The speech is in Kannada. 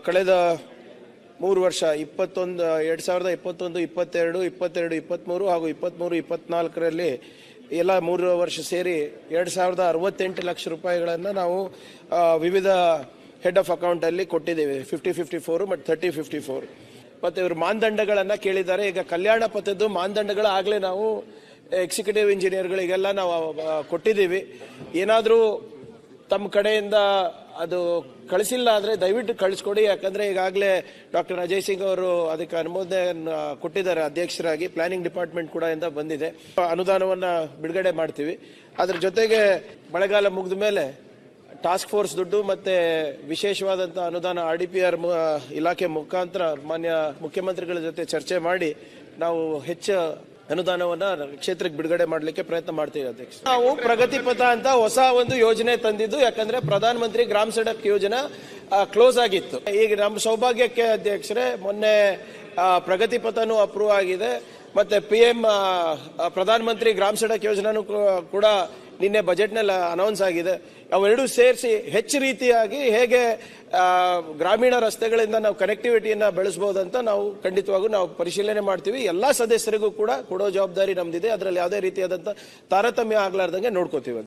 ಕಳೆದ 3 ವರ್ಷ 2021, 22, 23 ಹಾಗೂ 24ರಲ್ಲಿ ಎಲ್ಲ 3 ವರ್ಷ ಸೇರಿ 2,068 ಲಕ್ಷ ರೂಪಾಯಿಗಳನ್ನು ನಾವು ವಿವಿಧ ಹೆಡ್ ಆಫ್ ಅಕೌಂಟಲ್ಲಿ ಕೊಟ್ಟಿದ್ದೇವೆ. 50-54 ಮತ್ತು 30-54. ಮತ್ತು ಇವರು ಮಾನದಂಡಗಳನ್ನು ಕೇಳಿದ್ದಾರೆ. ಈಗ ಕಲ್ಯಾಣ ಪಥದ್ದು ಮಾನದಂಡಗಳು ಆಗಲೇ ನಾವು ಎಕ್ಸಿಕ್ಯೂಟಿವ್ ಇಂಜಿನಿಯರ್ಗಳಿಗೆಲ್ಲ ನಾವು ಕೊಟ್ಟಿದ್ದೀವಿ. ಏನಾದರೂ ತಮ್ಮ ಕಡೆಯಿಂದ ಅದು ಕಳಿಸಿಲ್ಲ ಅಂದರೆ ದಯವಿಟ್ಟು ಕಳಿಸ್ಕೊಡಿ. ಯಾಕಂದರೆ ಈಗಾಗಲೇ ಡಾಕ್ಟರ್ ಅಜಯ್ ಸಿಂಗ್ ಅವರು ಅದಕ್ಕೆ ಅನುಮೋದನೆ ಕೊಟ್ಟಿದ್ದಾರೆ ಅಧ್ಯಕ್ಷರಾಗಿ. ಪ್ಲಾನಿಂಗ್ ಡಿಪಾರ್ಟ್ಮೆಂಟ್ ಕೂಡ ಇಂದ ಬಂದಿದೆ. ಅನುದಾನವನ್ನು ಬಿಡುಗಡೆ ಮಾಡ್ತೀವಿ. ಅದರ ಜೊತೆಗೆ ಮಳೆಗಾಲ ಮುಗಿದ ಮೇಲೆ ಟಾಸ್ಕ್ ಫೋರ್ಸ್ ದುಡ್ಡು ಮತ್ತು ವಿಶೇಷವಾದಂಥ ಅನುದಾನ RDPR ಇಲಾಖೆ ಮುಖಾಂತರ ಮಾನ್ಯ ಮುಖ್ಯಮಂತ್ರಿಗಳ ಜೊತೆ ಚರ್ಚೆ ಮಾಡಿ ನಾವು ಹೆಚ್ಚು ಅನುದಾನವನ್ನ ಕ್ಷೇತ್ರಕ್ಕೆ ಬಿಡುಗಡೆ ಮಾಡಲಿಕ್ಕೆ ಪ್ರಯತ್ನ ಮಾಡ್ತೀವಿ ಅಧ್ಯಕ್ಷ. ನಾವು ಪ್ರಗತಿ ಪಥ ಅಂತ ಹೊಸ ಒಂದು ಯೋಜನೆ ತಂದಿದ್ದು. ಯಾಕಂದ್ರೆ ಪ್ರಧಾನ ಮಂತ್ರಿ ಗ್ರಾಮ ಸಡಕ್ ಯೋಜನಾ ಕ್ಲೋಸ್ ಆಗಿತ್ತು. ಈಗ ನಮ್ಮ ಸೌಭಾಗ್ಯಕ್ಕೆ ಅಧ್ಯಕ್ಷರೇ ಮೊನ್ನೆ ಪ್ರಗತಿ ಪಥನೂ ಅಪ್ರೂವ್ ಆಗಿದೆ. ಮತ್ತೆ PM ಪ್ರಧಾನ ಮಂತ್ರಿ ಗ್ರಾಮ ಸಡಕ್ ಯೋಜನಾನು ಕೂಡ ನಿನ್ನೆ ಬಜೆಟ್ನಲ್ಲಿ ಅನೌನ್ಸ್ ಆಗಿದೆ. ಅವೆರಡೂ ಸೇರಿಸಿ ಹೆಚ್ಚು ರೀತಿಯಾಗಿ ಹೇಗೆ ಗ್ರಾಮೀಣ ರಸ್ತೆಗಳಿಂದ ನಾವು ಕನೆಕ್ಟಿವಿಟಿಯನ್ನು ಬೆಳೆಸಬಹುದಂತ ನಾವು ಖಂಡಿತವಾಗೂ ನಾವು ಪರಿಶೀಲನೆ ಮಾಡ್ತೀವಿ. ಎಲ್ಲಾ ಸದಸ್ಯರಿಗೂ ಕೂಡ ಕೊಡೋ ಜವಾಬ್ದಾರಿ ನಮ್ದಿದೆ. ಅದರಲ್ಲಿ ಯಾವುದೇ ರೀತಿಯಾದಂಥ ತಾರತಮ್ಯ ಆಗ್ಲಾರ್ದಂಗೆ ನೋಡ್ಕೋತೀವಿ.